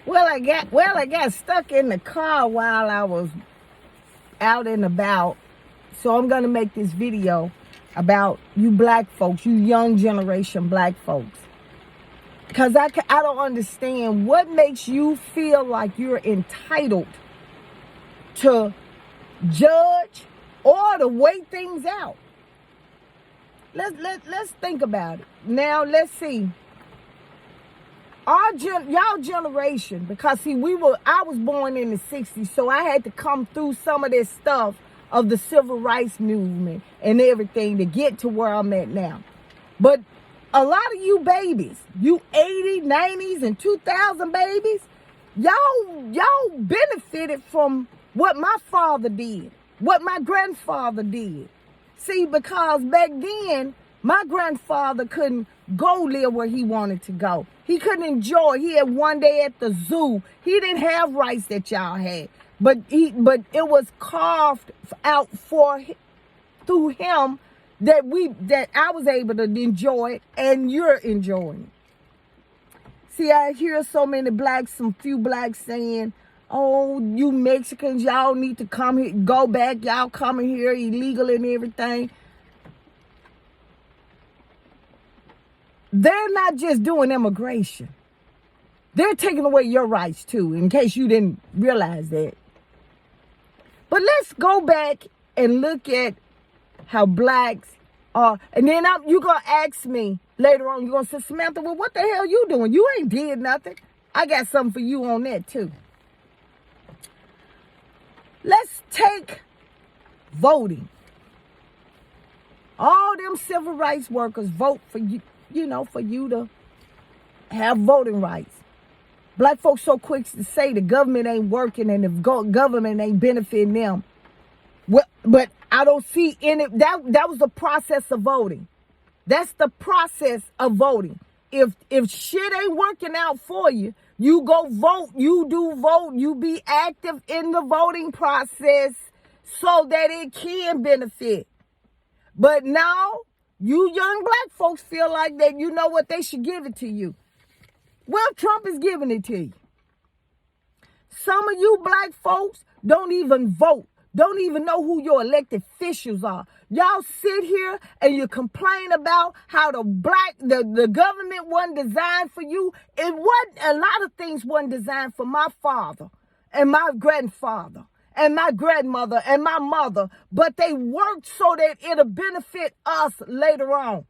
I got stuck in the car while I was out and about. So I'm gonna make this video about you black folks, you young generation black folks. Because I don't understand what makes you feel like you're entitled to judge or to wait things out. Let's think about it. Now let's see. Y'all generation, because see, I was born in the 60s, so I had to come through some of this stuff of the civil rights movement and everything to get to where I'm at now. But a lot of you babies, you 80s, 90s, and 2000 babies, y'all benefited from what my father did, what my grandfather did. See, because back then, my grandfather couldn't go live where he wanted to go. He couldn't enjoy. He had one day at the zoo. He didn't have rights that y'all had. But it was carved out through him that I was able to enjoy it, and you're enjoying it. See, I hear so many blacks, some few blacks saying, "Oh, you Mexicans, y'all need to come here, go back. Y'all coming here illegal and everything." They're not just doing immigration. They're taking away your rights too, in case you didn't realize that. But let's go back and look at how blacks are. And then you're going to ask me later on, you're going to say, "Samantha, well, what the hell you doing? You ain't did nothing." I got something for you on that too. Let's take voting. All them civil rights workers vote for you, for you to have voting rights. Black folks so quick to say the government ain't working and the government ain't benefiting them. But I don't see any. That was the process of voting. That's the process of voting. If shit ain't working out for you, you go vote. You do vote. You be active in the voting process so that it can benefit. But now, you young black folks feel like that, you know what, they should give it to you. Well, Trump is giving it to you. Some of you black folks don't even vote, don't even know who your elected officials are. Y'all sit here and you complain about how the government wasn't designed for you. It wasn't, a lot of things wasn't designed for my father and my grandfather and my grandmother and my mother, but they worked so that it'll benefit us later on.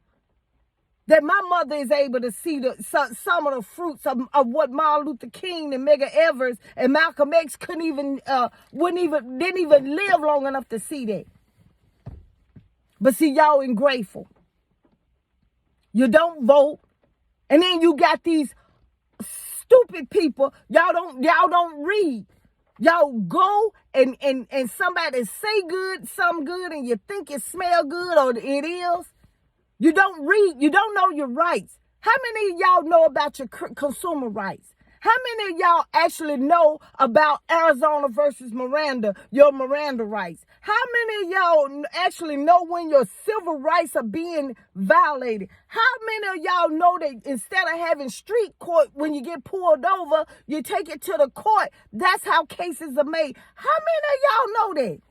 That my mother is able to see some of the fruits of what Martin Luther King and Medgar Evers and Malcolm X didn't even live long enough to see that. But see, y'all ungrateful. You don't vote, and then you got these stupid people. Y'all don't read. Y'all go and somebody say something good, and you think it smell good or it is. You don't read. You don't know your rights. How many of y'all know about your consumer rights? How many of y'all actually know about Arizona versus Miranda, your Miranda rights? How many of y'all actually know when your civil rights are being violated? How many of y'all know that instead of having street court, when you get pulled over, you take it to the court? That's how cases are made. How many of y'all know that?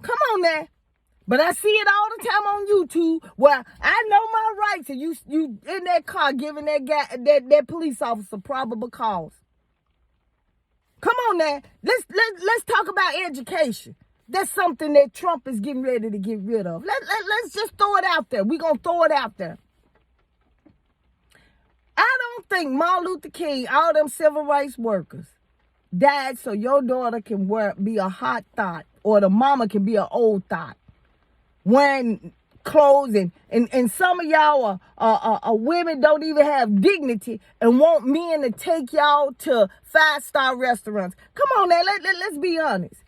Come on now. But I see it all the time on YouTube where I know my rights, and you in that car giving that guy, that police officer probable cause. Come on now, let's talk about education. That's something that Trump is getting ready to get rid of. Let's just throw it out there. We're gonna throw it out there. I don't think Martin Luther King, all them civil rights workers, died so your daughter can be a hot thought, or the mama can be an old thought. Wearing clothes, and some of y'all are women don't even have dignity and want men to take y'all to 5-star restaurants. Come on now, let's be honest.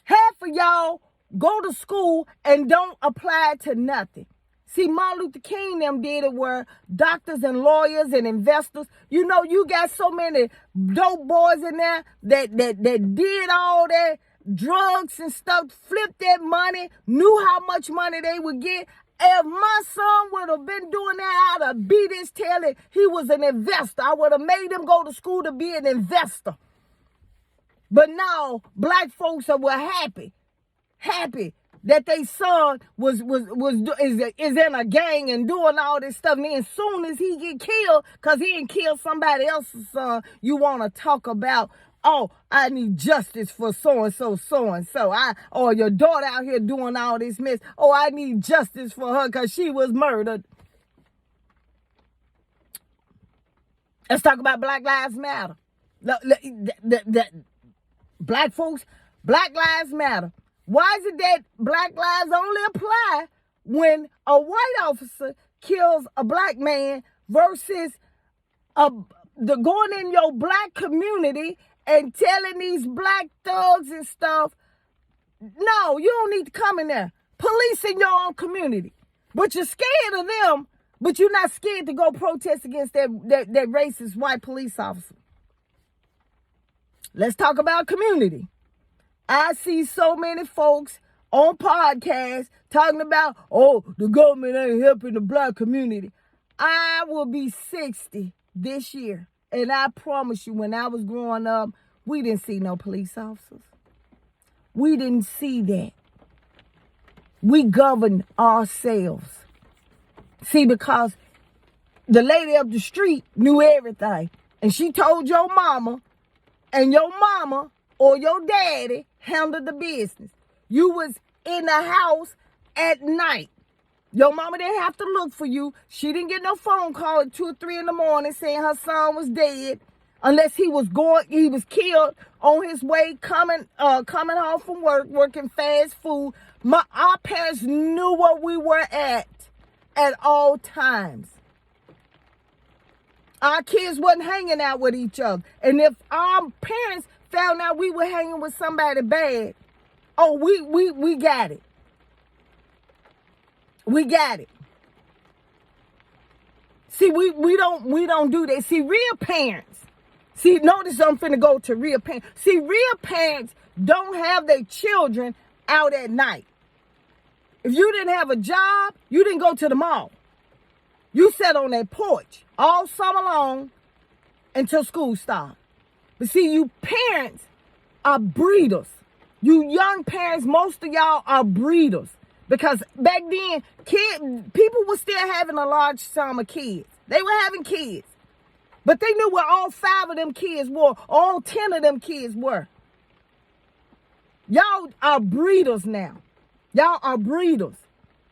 Half of y'all go to school and don't apply to nothing. See, Martin Luther King them did it where doctors and lawyers and investors, you got so many dope boys in there that did all that drugs and stuff, flipped that money, knew how much money they would get. If my son would have been doing that, I'd have beat his tail. He was an investor. I would have made him go to school to be an investor. But now black folks were happy that their son is in a gang and doing all this stuff. And then as soon as he get killed, because he didn't kill somebody else's son, you want to talk about, oh, I need justice for so-and-so, so-and-so. Or your daughter out here doing all this mess. Oh, I need justice for her because she was murdered. Let's talk about Black Lives Matter. Black folks, Black Lives Matter. Why is it that black lives only apply when a white officer kills a black man versus the going in your black community and telling these black thugs and stuff, no, you don't need to come in there. Police in your own community. But you're scared of them, but you're not scared to go protest against that racist white police officer. Let's talk about community. I see so many folks on podcasts talking about, oh, the government ain't helping the black community. I will be 60 this year. And I promise you, when I was growing up, we didn't see no police officers. We didn't see that. We governed ourselves. See, because the lady up the street knew everything. And she told your mama, and your mama or your daddy handled the business. You was in the house at night. Your mama didn't have to look for you. She didn't get no phone call at 2 or 3 in the morning saying her son was dead, unless he was killed on his way coming home from work, working fast food. Our parents knew where we were at all times. Our kids wasn't hanging out with each other. And if our parents found out we were hanging with somebody bad, oh, we got it. We got it. See, we don't do that. See, real parents. See, notice I'm finna go to real parents. See, real parents don't have their children out at night. If you didn't have a job, you didn't go to the mall. You sat on that porch all summer long until school started. But see, you parents are breeders. You young parents, most of y'all are breeders. Because back then, people were still having a large sum of kids. They were having kids. But they knew where all 5 of them kids were, all 10 of them kids were. Y'all are breeders now. Y'all are breeders.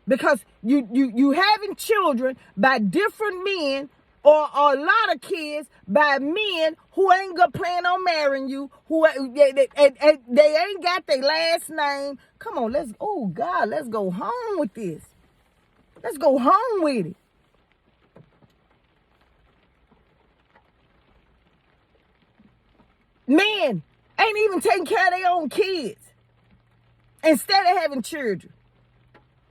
Because you having children by different men, or a lot of kids by men who ain't gonna plan on marrying you, who they ain't got their last name. Come on, let's go home with this. Let's go home with it. Men ain't even taking care of their own kids instead of having children.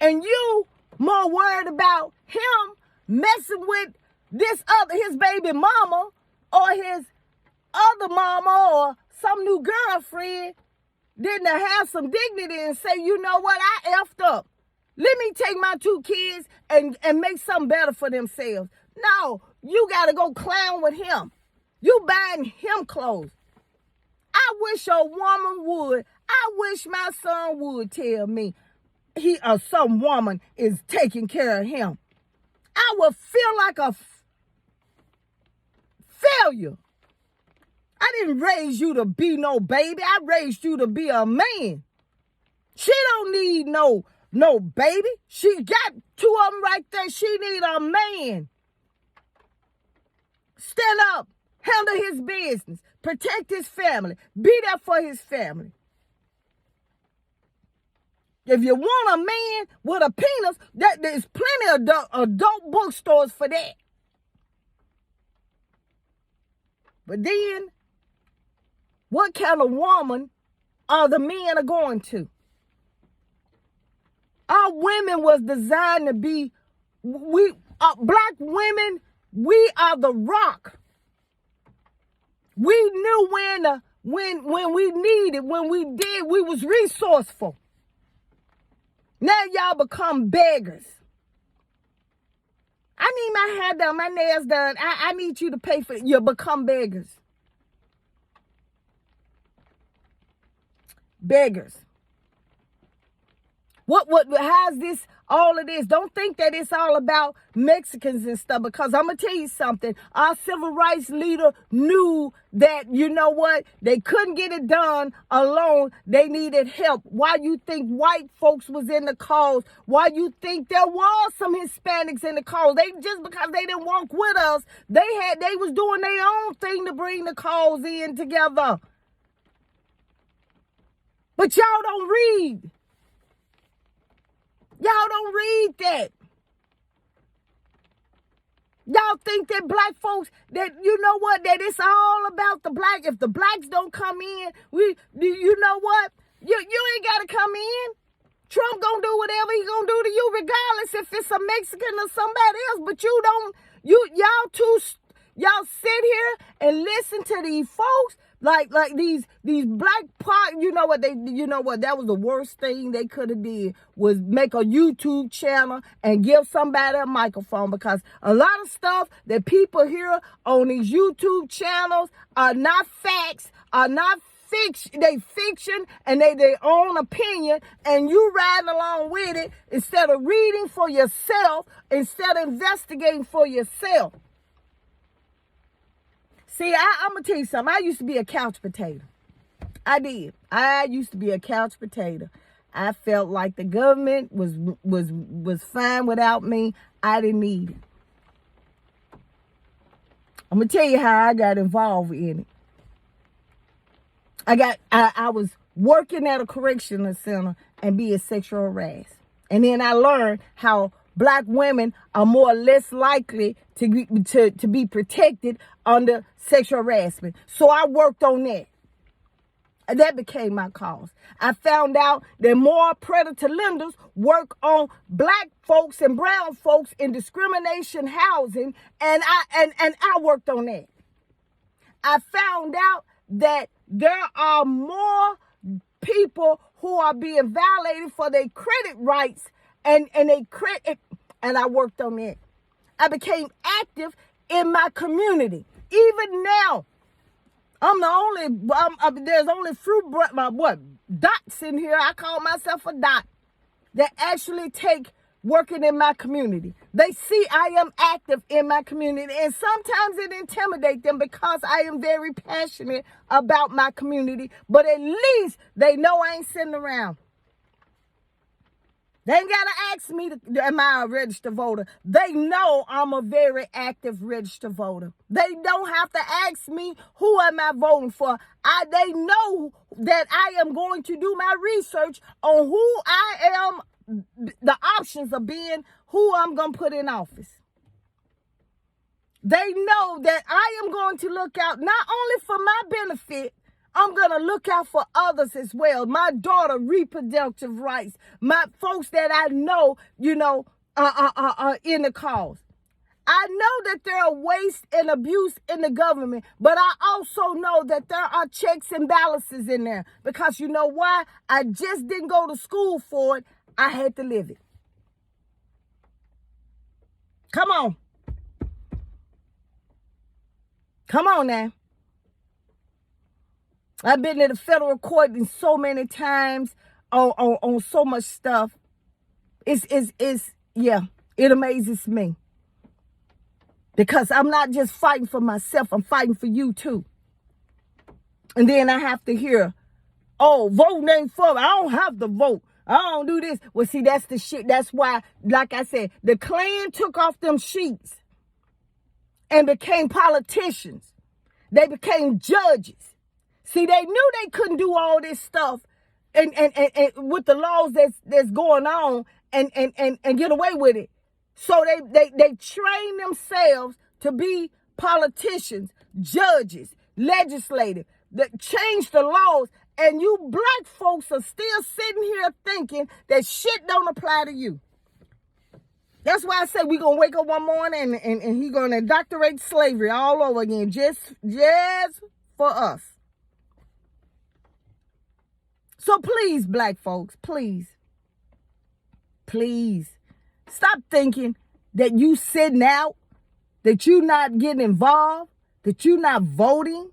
And you more worried about him messing with his baby mama or his other mama or some new girlfriend than to have some dignity and say, you know what, I effed up. Let me take my 2 kids and make something better for themselves. No, you got to go clown with him. You buying him clothes. I wish a woman would. I wish my son would tell me he or some woman is taking care of him. I would feel like a failure. I didn't raise you to be no baby. I raised you to be a man. She don't need no baby. She got 2 of them right there. She need a man. Stand up. Handle his business. Protect his family. Be there for his family. If you want a man with a penis, there's plenty of adult bookstores for that. But then, what kind of woman are the men are going to? Our women was designed to be, black women, we are the rock. We knew when we needed, when we did, we was resourceful. Now y'all become beggars. I need my hair done, my nails done. I need you to pay for it. You become beggars. Beggars. How's this, all of this? Don't think that it's all about Mexicans and stuff, because I'm going to tell you something. Our civil rights leader knew that, you know what, they couldn't get it done alone. They needed help. Why you think white folks was in the cause? Why you think there was some Hispanics in the cause? They, just because they didn't walk with us, they was doing their own thing to bring the cause in together. But y'all don't read. Y'all don't read that. Y'all think that black folks, that, you know what, that it's all about the black. If the blacks don't come in, you know what, you ain't got to come in. Trump gonna do whatever he gonna do to you, regardless if it's a Mexican or somebody else. But you don't, y'all sit here and listen to these folks like these black part. You know what, that was the worst thing they could have did, was make a YouTube channel and give somebody a microphone, because a lot of stuff that people hear on these YouTube channels are not facts, are not fiction. They fiction, and they their own opinion, and you riding along with it instead of reading for yourself, instead of investigating for yourself. See, I'm going to tell you something. I used to be a couch potato. I did. I used to be a couch potato. I felt like the government was fine without me. I didn't need it. I'm going to tell you how I got involved in it. I was working at a correctional center and being sexual harassed. And then I learned how black women are more or less likely to be protected under sexual harassment. So I worked on that. And that became my cause. I found out that more predator lenders work on black folks and brown folks in discrimination housing, and I worked on that. I found out that there are more people who are being violated for their credit rights and I worked on that. I became active in my community. Even now, I'm the only, there's only few dots in here. I call myself a dot that actually take working in my community. They see I am active in my community, and sometimes it intimidates them because I am very passionate about my community, but at least they know I ain't sitting around. They ain't got to ask me, am I a registered voter? They know I'm a very active registered voter. They don't have to ask me, who am I voting for? They know that I am going to do my research on who I am, the options of being who I'm going to put in office. They know that I am going to look out not only for my benefit, I'm going to look out for others as well. My daughter, reproductive rights. My folks that I know, are in the cause. I know that there are waste and abuse in the government, but I also know that there are checks and balances in there. Because you know why? I just didn't go to school for it. I had to live it. Come on. Come on now. I've been to the federal court in so many times on so much stuff. It amazes me. Because I'm not just fighting for myself, I'm fighting for you too. And then I have to hear, oh, voting ain't for me. I don't have to vote. I don't do this. Well, see, that's the shit. That's why, like I said, the Klan took off them sheets and became politicians. They became judges. See, they knew they couldn't do all this stuff and with the laws that's going on and get away with it. So they train themselves to be politicians, judges, legislative, that change the laws. And you black folks are still sitting here thinking that shit don't apply to you. That's why I said we're going to wake up one morning and he's going to indoctrinate slavery all over again, just for us. So please, black folks, please, stop thinking that you sitting out, that you not getting involved, that you not voting.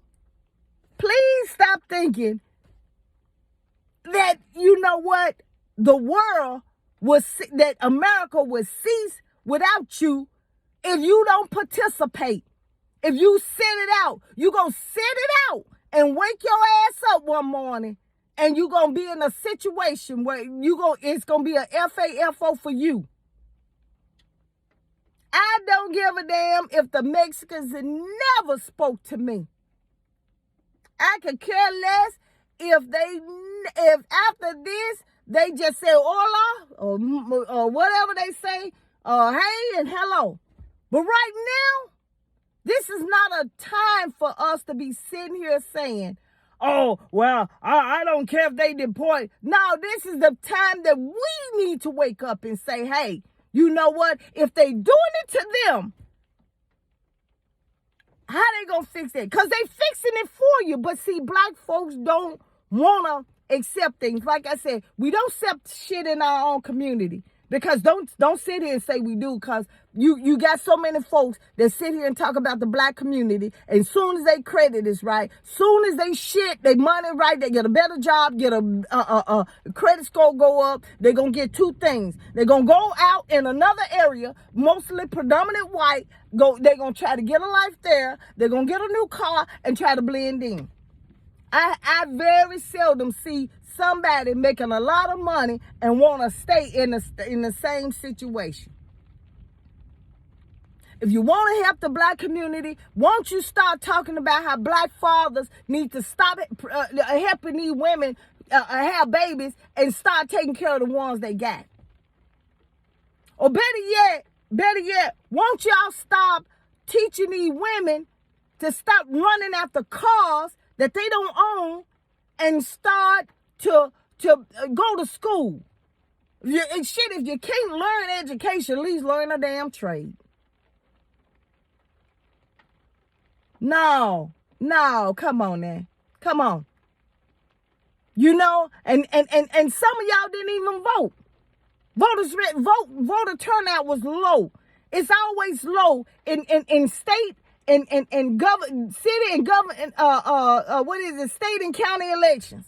Please stop thinking that, you know what, the world that America will cease without you if you don't participate. If you sit it out, you going to sit it out and wake your ass up one morning and you going to be in a situation where it's going to be a FAFO for you. I don't give a damn if the Mexicans never spoke to me. I could care less if after this they just say hola or whatever they say, hey and hello. But right now, this is not a time for us to be sitting here saying, oh, well, I don't care if they deport. No, this is the time that we need to wake up and say, hey, you know what? If they doing it to them, how they gonna fix it? Because they fixing it for you. But see, black folks don't want to accept things. Like I said, we don't accept shit in our own community. Because don't sit here and say we do, because you got so many folks that sit here and talk about the black community, and soon as they credit is right, soon as they shit, they money right, they get a better job, get a credit score go up, they're going to get two things. They're going to go out in another area, mostly predominant white, they're going to try to get a life there, they're going to get a new car and try to blend in. I very seldom see somebody making a lot of money and want to stay in the same situation. If you want to help the black community, won't you start talking about how black fathers need to stop helping these women have babies and start taking care of the ones they got? Or better yet, won't y'all stop teaching these women to stop running after cars that they don't own and start to go to school? If you can't learn education, at least learn a damn trade. No, come on now. Come on. You know, and some of y'all didn't even vote. Voter turnout was low. It's always low in state and city and government state and county elections.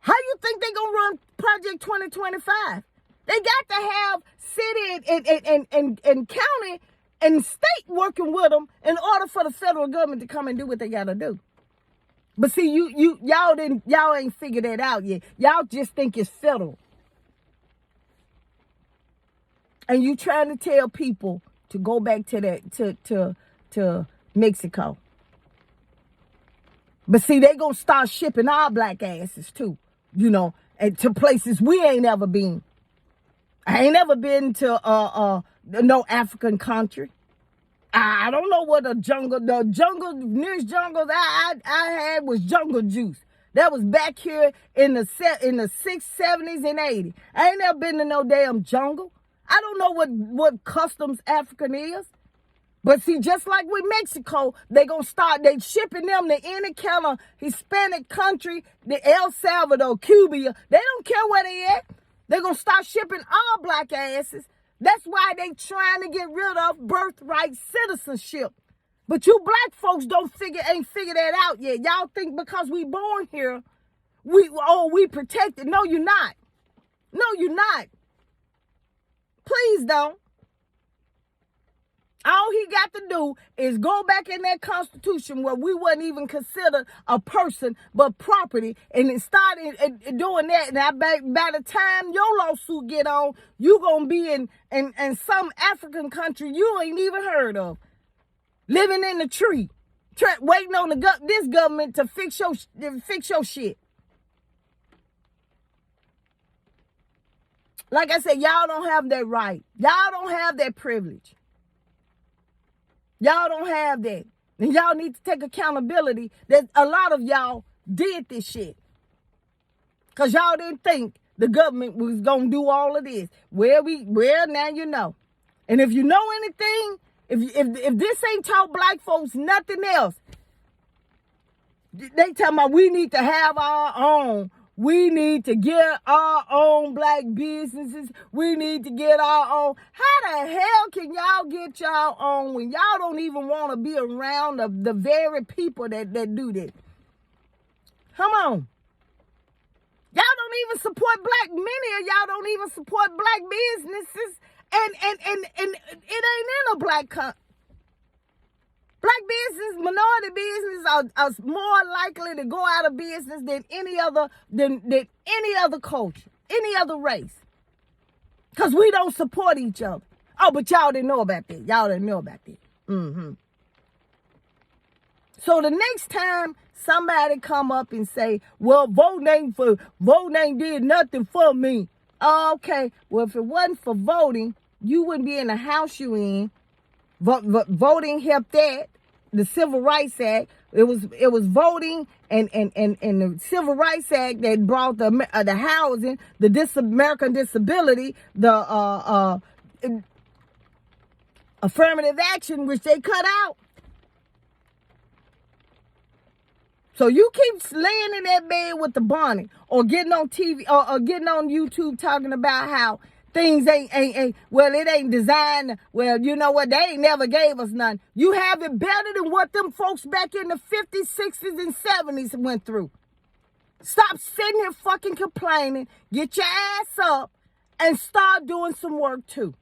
How you think they gonna run Project 2025? They got to have city and county and state working with them in order for the federal government to come and do what they gotta do. But see, y'all ain't figured that out yet. Y'all just think it's federal. And you trying to tell people to go back to that to Mexico. But see, they gonna start shipping our black asses too, you know, and to places we ain't ever been. I ain't never been to no African country. I don't know what the nearest jungles I had was Jungle Juice. That was back here in the 60s, 70s, and 80s. I ain't never been to no damn jungle. I don't know what customs African is. But see, just like with Mexico, they shipping them to any kind of Hispanic country, the El Salvador, Cuba. They don't care where they at. They're going to start shipping all black asses. That's why they trying to get rid of birthright citizenship. But you black folks ain't figured that out yet. Y'all think because we born here, we protected. No, you're not. No, you're not. Please don't. All he got to do is go back in that Constitution where we wasn't even considered a person but property, and then start doing that. Now, by the time your lawsuit get on, you gonna be in some African country you ain't even heard of, living in the tree, waiting on this government to fix your shit. Like I said, y'all don't have that right. Y'all don't have that privilege. Y'all don't have that. And y'all need to take accountability that a lot of y'all did this shit. Because y'all didn't think the government was going to do all of this. Well, now you know. And if you know anything, if this ain't taught black folks nothing else, they talking about we need to have our own We need to get our own black businesses. We need to get our own. How the hell can y'all get y'all own when y'all don't even want to be around the very people that do this? Come on. Y'all don't even support black. Many of y'all don't even support black businesses. And it ain't in a black country. Black business, minority business are more likely to go out of business than any other culture, any other race. Because we don't support each other. Oh, but y'all didn't know about that. Y'all didn't know about that. So the next time somebody come up and say, well, voting ain't did nothing for me. Okay, well, if it wasn't for voting, you wouldn't be in the house you in. Voting helped that. The Civil Rights Act. It was voting and the Civil Rights Act that brought the housing, the American disability, the affirmative action, which they cut out. So you keep laying in that bed with the bonnet or getting on TV or getting on YouTube talking about how things ain't well, it ain't designed. Well, you know what? They ain't never gave us none. You have it better than what them folks back in the 50s, 60s, and 70s went through. Stop sitting here fucking complaining. Get your ass up and start doing some work too.